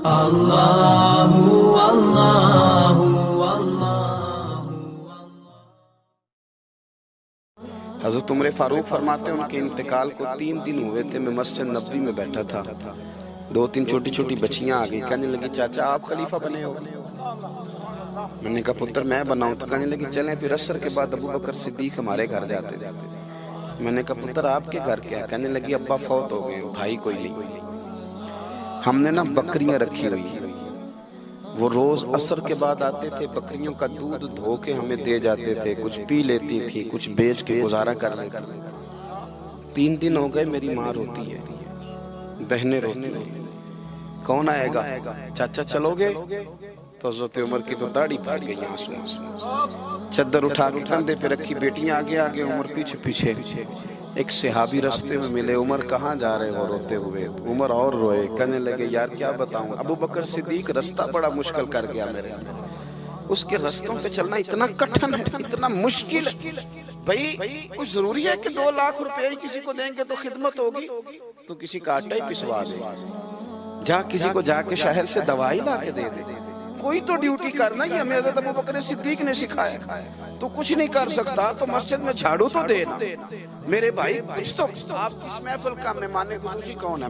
اللہ اللہ اللہ۔ حضرت عمر فاروق فرماتے ہیں ان کے انتقال کو 3 دن ہوئے تھے، میں مسجد نبوی میں بیٹھا تھا، 2-3 چھوٹی چھوٹی بچیاں آ گئی، کہنے لگی چاچا آپ خلیفہ بنے ہو؟ میں نے کہا پتر میں بناؤں؟ تو کہنے لگی چلیں پھر عصر کے بعد ابو بکر صدیق ہمارے گھر جاتے تھے۔ میں نے کہا پتر آپ کے گھر کیا ہے؟ کہنے لگی ابا فوت ہو گئے، بھائی کوئی نہیں، ہم نے نا بکریاں رکھی ہوئی ہیں، وہ روز عصر کے بعد آتے تھے، بکریوں کا دودھ دھو کے ہمیں دے جاتے تھے، کچھ پی لیتی تھی، کچھ بیچ کے گزارا کر لیتی۔ 3 دن ہو گئے، میری ماں روتی ہے، بہنیں روتی ہیں، کون آئے گا؟ چاچا چلو گے؟ تو حضرت عمر کی تو داڑھی پھٹ گئی آنسوں سے، چادر اٹھا کے کندھے پہ رکھی، بیٹیاں آگے آگے، عمر پیچھے پیچھے۔ ایک صحابی رستے میں ملے، عمر کہاں جا رہے ہو روتے ہوئے؟ عمر اور روئے، کہنے لگے یار کیا بتاؤں، ابو بکر صدیق رستہ بڑا مشکل کر گیا میرے، اس کے رستوں پہ چلنا اتنا کٹھن ہے، اتنا مشکل ہے۔ بھئی کچھ ضروری ہے کہ 2 لاکھ روپے ہی کسی کو دیں گے تو خدمت ہوگی؟ تو کسی کا آٹا ہی پسوا دے، جہاں کسی کو جا کے شہر سے دوائی لا کے دے دے، کوئی تو ڈیوٹی کرنا، یہ ہمیں حضرت ابو بکر صدیق نے سکھایا۔ تو کچھ نہیں کر سکتا تو مسجد میں جھاڑو تو دینا، میرے بھائی کچھ تو۔ آپ اس محفل کا مہمان خصوصی کون ہے؟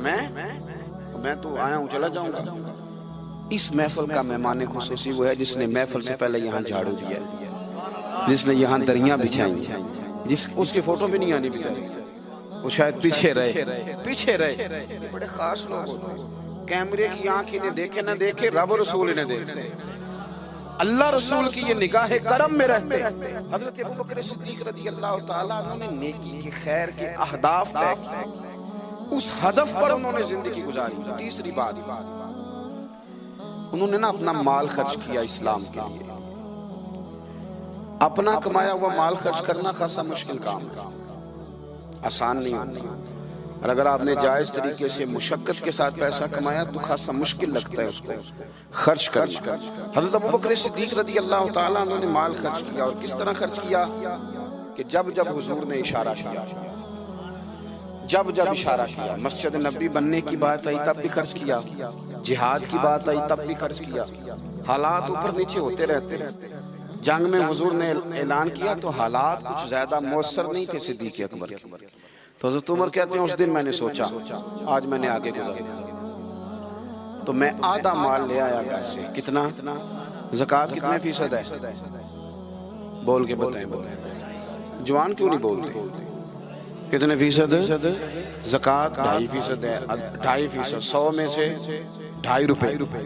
میں تو آیا ہوں چلا جاؤں گا۔ اس محفل کا مہمان خصوصی وہ ہے جس نے محفل سے پہلے یہاں جھاڑو دیا، جس نے یہاں دریاں بچھائیں، اس کی فوٹو بھی نہیں آنی بیچاری، وہ شاید پیچھے رہے۔ بڑے خاص لوگ ہوتے ہیں، کیمرے کی آنکھ انہیں دیکھے نہ دیکھے، رب رسول انہیں دیکھتے، اللہ رسول کی یہ نگاہ کرم میں رہتے۔ حضرت ابو بکر صدیق رضی اللہ تعالیٰ عنہ نے نیکی کے، خیر کے اہداف طے کیے، اس ہدف پر انہوں نے زندگی گزاری۔ تیسری بات، انہوں نے نا اپنا مال خرچ کیا اسلام کے لیے۔ اپنا کمایا ہوا مال خرچ کرنا خاصا مشکل کام ہے، آسان نہیں ہوتا، اور اگر آپ نے جائز طریقے سے مشقت کے ساتھ پیسہ کمایا تو خاصا مشکل لگتا ہے اس کو خرچ کرنا۔ حضرت ابو بکر صدیق رضی اللہ تعالیٰ عنہ نے مال خرچ کیا، اور کس طرح خرچ کیا کہ جب حضور نے اشارہ کیا، جب اشارہ کیا، مسجد نبی بننے کی بات آئی تب بھی خرچ کیا، جہاد کی بات آئی تب بھی خرچ کیا۔ حالات اوپر نیچے ہوتے رہتے ہیں، جنگ میں حضور نے اعلان کیا تو حالات کچھ زیادہ مؤثر نہیں تھے صدیق اکبر کے، تو حضرت عمر کہتے ہیں اس دن میں نے سوچا آج میں نے آگے گزارنا، تو میں آدھا مال لے آیا گھر سے۔ کتنا؟ زکوٰۃ کتنے فیصد ہے؟ بول کے بتائیں، جوان کیوں نہیں بولتے؟ کتنے فیصد؟ زکوٰۃ 2.5% ہے، 2.5%، 100 میں سے 2.5 روپے۔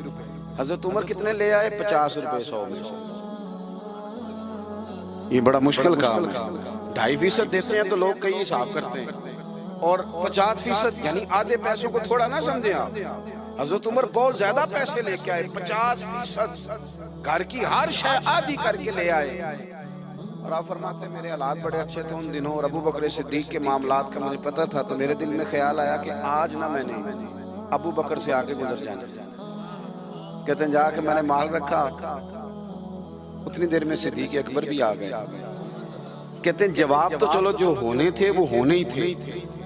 حضرت عمر کتنے لے آئے؟ 50 روپے 100 میں سے۔ یہ بڑا مشکل کام ہے، 2.5% دیتے ہیں تو لوگ کئی حساب کرتے ہیں، اور 50% یعنی آدھے پیسوں کو تھوڑا نہ سمجھیں آپ۔ حضرت عمر بہت زیادہ پیسے لے کے آئے، 50%، گھر کی ہر شے آدھی کر کے لے آئے۔ اور آپ فرماتے ہیں میرے حالات بڑے اچھے تھے ان دنوں، اور ابو بکر صدیق کے معاملات کا مجھے پتہ تھا، تو میرے دل میں خیال آیا کہ آج نہ میں نے ابو بکر سے آگے گزر جانا۔ کہتے ہیں جا کے میں نے مال رکھا، اتنی دیر میں صدیق اکبر بھی آ گئے۔ کہتے ہیں جواب تو چلو جو ہونے تھے وہ ہونے ہی تھے،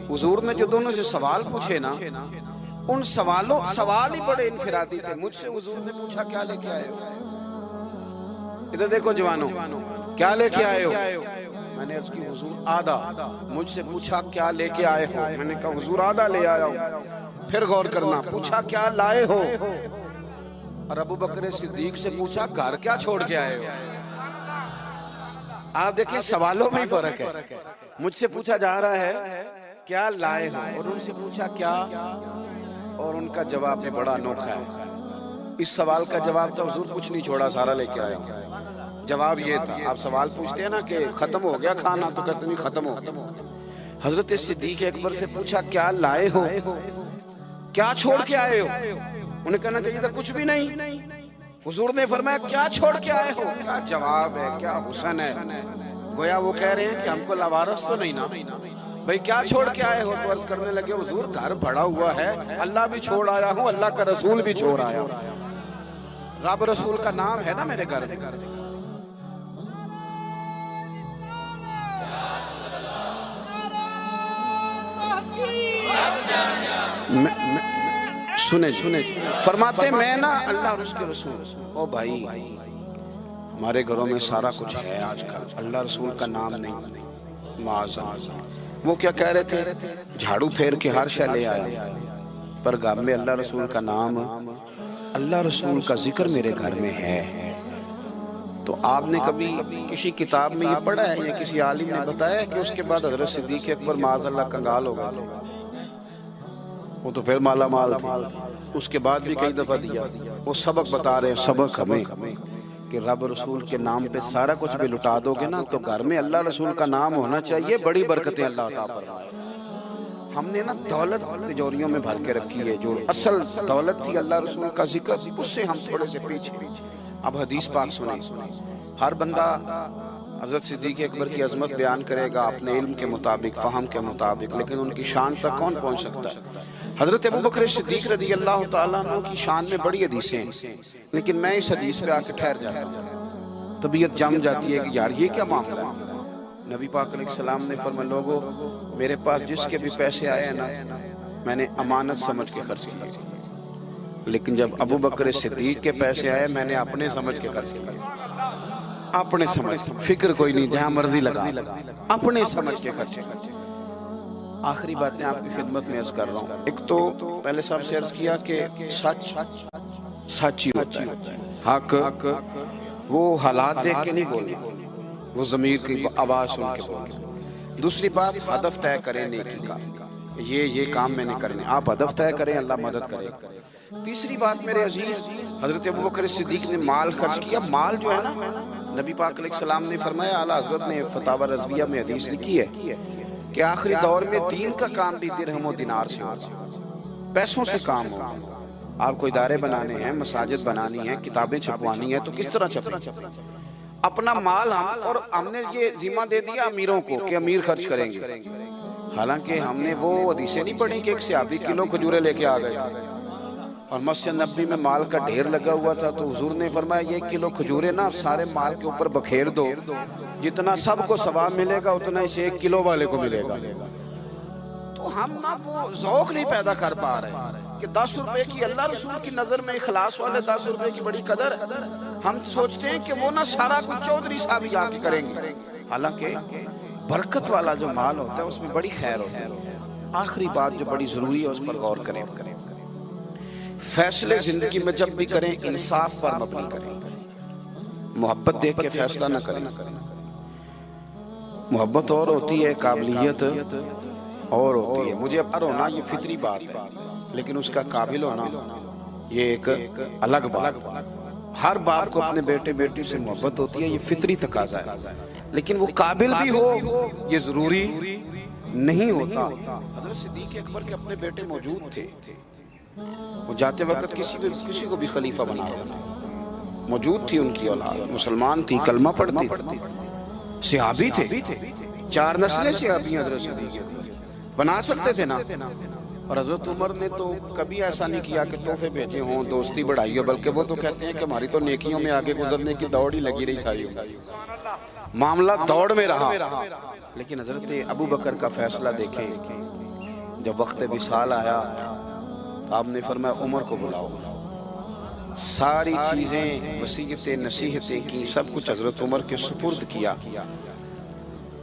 حضور نے جو دونوں سے سوال پوچھے نا، ان سوال ہی بڑے انفرادی تھے۔ مجھ سے حضور نے پوچھا کیا لے کے آئے ہو؟ ادھر دیکھو جوانوں، کیا لے کے آئے ہو؟ میں نے عرض کی حضور آدھا۔ مجھ سے پوچھا کیا لے کے آئے ہو؟ میں نے کہا حضور آدھا لے آیا ہوں۔ پھر غور کرنا، پوچھا کیا لائے ہو؟ اور ابو بکر صدیق سے پوچھا گھر کیا چھوڑ کے آئے ہو؟ آپ دیکھیں سوالوں میں ہی فرق ہے، مجھ سے پوچھا جا رہا ہے کیا لائے ہو، اور ان سے پوچھا کیا، اور ان کا جواب بھی بڑا انوکھا ہے۔ اس سوال کا جواب تھا حضور کچھ نہیں چھوڑا، سارا لے کے آیا ہوں۔ جواب یہ تھا، آپ سوال پوچھتے ہیں نا کہ ختم ہو گیا کھانا، تو کہتے نہیں ختم ہو گیا۔ حضرت صدیق اکبر سے پوچھا کیا لائے ہو، کیا چھوڑ کے آئے ہو؟ انہیں کہنا چاہیے تھا کچھ بھی نہیں۔ حضور نے فرمایا کیا چھوڑ کے آئے ہو؟ کیا جواب ہے، کیا حسن ہے، گویا وہ کہہ رہے ہیں کہ ہم کو لاوارث تو نہیں نا بھئی، کیا چھوڑ کے آئے ہو؟ تو عرض کرنے لگے حضور گھر بڑا ہوا ہے، اللہ بھی چھوڑ آیا ہوں، اللہ کا رسول بھی چھوڑ آیا ہوں، رب رسول کا نام ہے نا میرے گھر میں۔ سنے فرماتے میں نا اللہ اور اس کے رسول، او بھائی ہمارے گھروں میں سارا کچھ ہے آج کل، اللہ رسول کا نام نہیں، معاذ۔ وہ کیا کہہ رہے تھے؟ جھاڑو پھیر کے ہر شے لے آیا، پر گھر میں اللہ رسول کا نام، اللہ رسول کا ذکر میرے گھر میں ہے۔ تو آپ نے کبھی کسی کتاب میں یہ پڑھا ہے یا کسی عالم نے بتایا ہے کہ اس کے بعد حضرت صدیق اکبر معاذ اللہ کنگال ہو گئے تھے؟ وہ تو پھر مالا مال تھے، اس کے بعد بھی کئی دفعہ دیا۔ وہ سبق بتا رہے ہیں، سبق ہمیں کہ رب رسول کے نام پہ سارا کچھ بھی لٹا دو گے نا تو گھر میں اللہ رسول کا نام ہونا چاہیے، بڑی برکتیں اللہ عطا فرمائے۔ ہم نے نا دولت تجوریوں میں بھر کے رکھی ہے، جو اصل دولت تھی اللہ رسول کا ذکر، اس سے ہم تھوڑے سے پیچھے۔ اب حدیث پاک سنیں، ہر بندہ حضرت صدیق اکبر کی عظمت بیان کرے گا اپنے علم کے مطابق، فہم کے مطابق، لیکن ان کی شان تک کون پہنچ سکتا ہے؟ حضرت ابوبکر صدیق رضی اللہ تعالیٰ عنہ کی شان میں بڑی حدیثیں ہیں، لیکن میں اس حدیث پہ آ کے ٹھہر جاتا ہوں، طبیعت جم جاتی ہے کہ یار یہ کیا معاملہ ہے۔ نبی پاک علیہ السلام نے فرمایا لوگو میرے پاس جس کے بھی پیسے آئے ہیں نا میں نے امانت سمجھ کے خرچ کیے، لیکن جب ابوبکر صدیق کے پیسے آئے میں نے اپنے سمجھ کے خرچ کیے، اپنے سمجھ، فکر کوئی نہیں، جہاں مرضی لگا، اپنے سمجھ کے خرچے۔ آخری بات میں آپ کی خدمت میں عرض کر رہا ہوں، ایک تو پہلے صاحب سے عرض کیا کہ سچ سچ ہی ہوتا ہے، حق وہ حالات دیکھ کے نہیں بولنا، وہ ضمیر کی آواز سن کے بولنا۔ دوسری بات ہدف طے کریں نیکی کا، یہ کام میں نے کرنے، آپ ہدف طے کریں، اللہ مدد کرے۔ تیسری بات میرے عزیز، حضرت ابوبکر صدیق نے مال خرچ کیا، مال جو ہے نا نبی پاک علیہ السلام نے فرمایا، اعلیٰ حضرت نے فتاوی رضویہ میں حدیث لکھی ہے کہ آخری دور میں دین کا کام بھی درہم و دینار سے ہوگا، پیسوں سے کام ہوگا۔ آپ کو ادارے بنانے ہیں، مساجد بنانی ہیں، کتابیں چھپوانی ہیں، تو کس طرح چھپیں؟ اپنا مال اور ہم نے یہ ذمہ دے دیا امیروں کو کہ امیر خرچ کریں گے، حالانکہ ہم نے وہ حدیثیں نہیں پڑھی کہ ایک صحابی کلو کھجورے لے کے آ گئے اور مسجد نبوی میں مال کا ڈھیر لگا ہوا تھا، تو حضور نے فرمایا یہ کلو کھجورے نا سارے مال کے اوپر بکھیر دو، جتنا سب کو ثواب ملے گا اتنا اسے 1 کلو والے کو ملے گا۔ تو ہم نا وہ ذوق نہیں پیدا کر پا رہے کہ 10 روپے کی اللہ رسول کی نظر میں اخلاص والے 10 روپے کی بڑی قدر، ہم سوچتے ہیں کہ وہ نا سارا کچھ چودھری صاحب ہی آ کے کریں گے، حالانکہ برکت والا جو مال ہوتا ہے اس میں بڑی خیر ہوتی ہے۔ آخری بات جو بڑی ضروری ہے اس پر غور کریں، فیصلے زندگی میں جب بھی کریں انصاف پر مبنی کریں، محبت دیکھ کے فیصلہ نہ کریں۔ محبت اور ہوتی ہے، قابلیت اور ہوتی ہے، مجھے پر ہونا یہ فطری بات ہے، لیکن اس کا قابل ہونا یہ ایک الگ بات۔ ہر باپ کو اپنے بیٹے بیٹی سے محبت ہوتی ہے، یہ فطری تقاضا ہے، لیکن وہ قابل بھی ہو یہ ضروری نہیں ہوتا۔ حضرت صدیق اکبر کے اپنے بیٹے موجود تھے، وہ جاتے وقت کسی کو بھی خلیفہ بنا رہے تھے، موجود تھی ان کی اولاد، مسلمان تھی، کلمہ پڑھتی تھی، صحابی تھے، 4 نسلیں صحابی حضرت صدیق بنا سکتے تھے نا۔ اور حضرت عمر نے تو کبھی ایسا نہیں کیا کہ تحفے بھیجے ہوں، دوستی بڑھائی ہو، بلکہ وہ تو کہتے ہیں کہ ہماری تو نیکیوں میں آگے گزرنے کی دوڑ ہی لگی رہی ساری، معاملہ دوڑ میں رہا۔ لیکن حضرت ابوبکر کا فیصلہ دیکھیں، جب وقت وصال آیا آپ نے فرمایا عمر کو بلاؤ، ساری چیزیں وصیتیں نصیحتیں کی، سب کچھ حضرت عمر کے سپرد کیا۔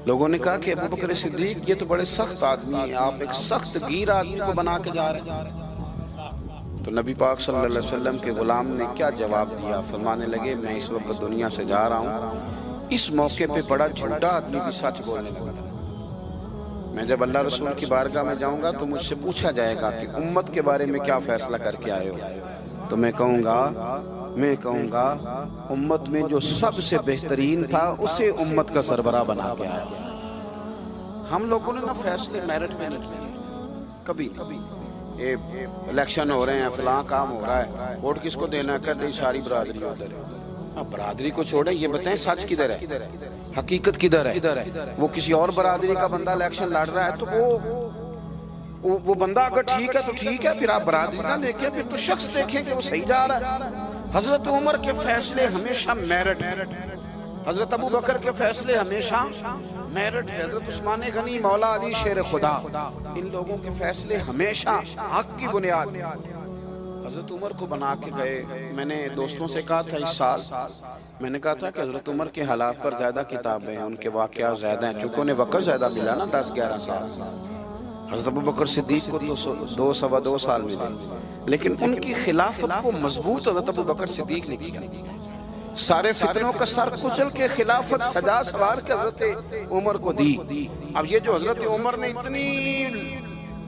لوگوں نے کہا کہ ابوبکر صدیق یہ تو بڑے سخت آدمی ہیں، آپ ایک سخت گیر آدمی کو بنا کے جا رہے ہیں۔ تو نبی پاک صلی اللہ علیہ وسلم کے غلام نے کیا جواب دیا؟ فرمانے لگے میں اس وقت دنیا سے جا رہا ہوں، اس موقع پہ بڑا جھوٹا آدمی بھی سچ بولنے لگا، میں جب اللہ رسول کی بارگاہ میں جاؤں گا تو مجھ سے پوچھا جائے گا کہ امت کے بارے میں کیا فیصلہ کر کے آئے ہو، تو میں کہوں گا امت میں جو سب سے بہترین تھا اسے امت کا سربراہ بنا کے آیا۔ ہم لوگوں نے نا فیصلے میرٹ میں نہیں کیے کبھی، الیکشن ہو رہے ہیں، فلاں کام ہو رہا ہے، ووٹ کس کو دینا ہے، کہتے ہیں ساری برادری ادھر ہے۔ برادری کو چھوڑیں، یہ بتائیں سچ کدھر ہے، حقیقت کدھر ہے؟ وہ کسی اور برادری کا بندہ الیکشن لڑ رہا ہے تو وہ بندہ اگر ٹھیک ہے تو ٹھیک ہے، پھر آپ برادری نہ دیکھیں، پھر تو شخص دیکھیں کہ وہ صحیح جا رہا ہے۔ حضرت عمر کے فیصلے ہمیشہ میرٹ ہے، حضرت ابوبکر کے فیصلے ہمیشہ میرٹ ہے، حضرت عثمان غنی، مولا علی شیر خدا، ان لوگوں کے فیصلے ہمیشہ حق کی بنیاد حضرت عمر کو بنا کے گئے. میں نے دوستوں سے کہا تھا اس سال, میں نے کہا تھا کہ حضرت عمر کے حالات پر زیادہ کتابیں ہیں, ان کے واقعات زیادہ ہیں, چونکہ انہیں وقت زیادہ ملا نا 10-11 سال. حضرت ابوبکر صدیق کو تو 2 سال ملے, لیکن ان کی خلافت کو مضبوط حضرت ابوبکر صدیق نے کیا. سارے فتنوں کا سر کچل کے خلافت سجا سوار کے حضرت عمر کو دی. اب یہ جو حضرت عمر نے اتنی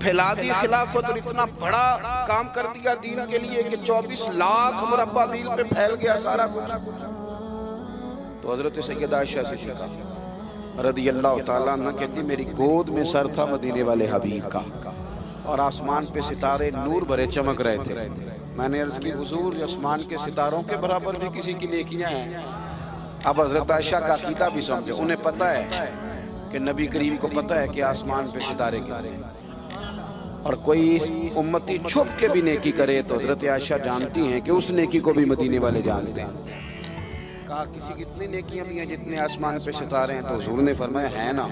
پھیلا دی خلافت اور اتنا بڑا کام کر دیا دین کے لیے کہ 24 لاکھ مربع میل پہ پھیل گیا سارا کچھ, تو حضرت سیدہ عائشہ صدیقہ رضی اللہ تعالیٰ عنہ کہتی میری گود میں سر تھا مدینے والے حبیب کا, اور آسمان پہ ستارے نور بھرے چمک رہے تھے. میں نے عرض کی حضور آسمان کے ستاروں کے برابر بھی کسی کی نیکیاں ہیں. اب حضرت عائشہ کا عقیدہ بھی سمجھے, انہیں پتہ ہے کہ نبی کریم کو پتہ ہے کہ آسمان پہ ستارے گرے, اور کوئی امتی چھپ کے بھی نیکی کرے تو حضرت عائشہ جانتی ہیں کہ اس نیکی کو بھی مدینے والے جانتے ہیں. کہا کسی کی اتنی نیکیاں بھی ہیں جتنے آسمان پہ ستارے ہیں, تو حضور نے فرمایا ہے نا.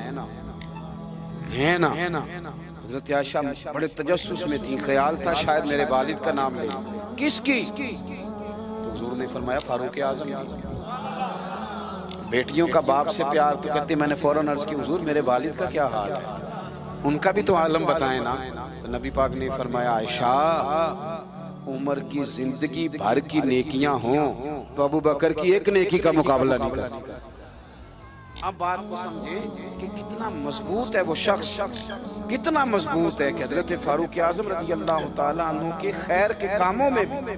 حضرت عائشہ بڑے تجسس میں تھی, خیال تھا شاید میرے والد کا نام لے. کس کی؟ تو حضور نے فرمایا فاروق اعظم کی. بیٹیوں کا باپ سے پیار, تو کہتے میں نے فوراً عرض کی حضور میرے والد کا کیا حال ہے, ان کا بھی تو عالم بتائیں نا. تو نبی پاک نے فرمایا عائشہ عمر کی زندگی بھر کی نیکیاں ہوں تو ابو بکر کی ایک نیکی کا مقابلہ نہیں کرتی. اب بات کو سمجھے کہ کتنا مضبوط ہے وہ شخص, کتنا مضبوط ہے کہ حضرت فاروق اعظم رضی اللہ تعالیٰ عنہ کے خیر کے کاموں میں بھی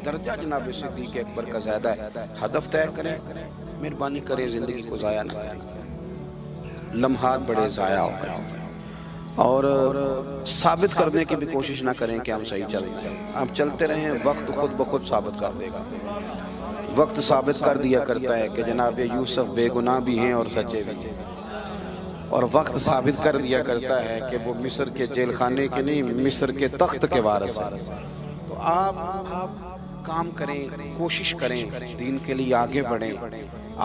درجہ جناب صدیق اکبر کا زیادہ ہے. ہدف طے کریں, مہربانی کریں زندگی کو ضائع نہ کریں. لمحات بڑے ضائع ہو گئے, اور ثابت کرنے کی بھی کوشش نہ کریں کہ ہم صحیح چل رہے ہیں. ہم چلتے رہیں, وقت خود بخود ثابت کر دے گا. وقت ثابت کر دیا کرتا ہے کہ جناب یوسف بے گناہ بھی ہیں اور سچے بھی ہیں, اور وقت ثابت کر دیا کرتا ہے کہ وہ مصر کے جیل خانے کے نہیں, مصر کے تخت کے وارث ہیں. تو آپ کام کریں, کوشش کریں, دین کے لیے آگے بڑھیں.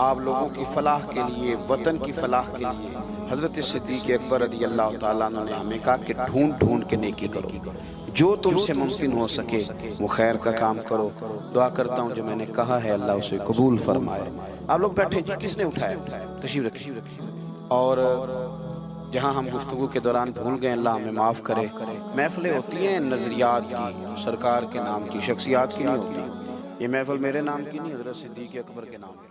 آپ لوگوں کی فلاح کے لیے, وطن کی فلاح کے لیے حضرت صدیق اکبر رضی اللہ تعالیٰ عنہ نے ہمیں کہا کہ ڈھونڈ کے نیکی کرو, جو تم سے ممکن ہو سکے وہ خیر کا کام کرو. دعا کرتا ہوں جو میں نے کہا ہے اللہ اسے قبول فرمائے. آپ لوگ بیٹھے جی, کس نے اٹھایا؟ تشریف رکھیے. اور جہاں ہم گفتگو کے دوران بھول گئے اللہ ہمیں معاف کرے. محفلیں ہوتی ہیں نظریات کی, سرکار کے نام کی, شخصیات کی نہیں ہوتی. یہ محفل میرے نام کی نہیں, حضرت صدیق اکبر کے نام کی.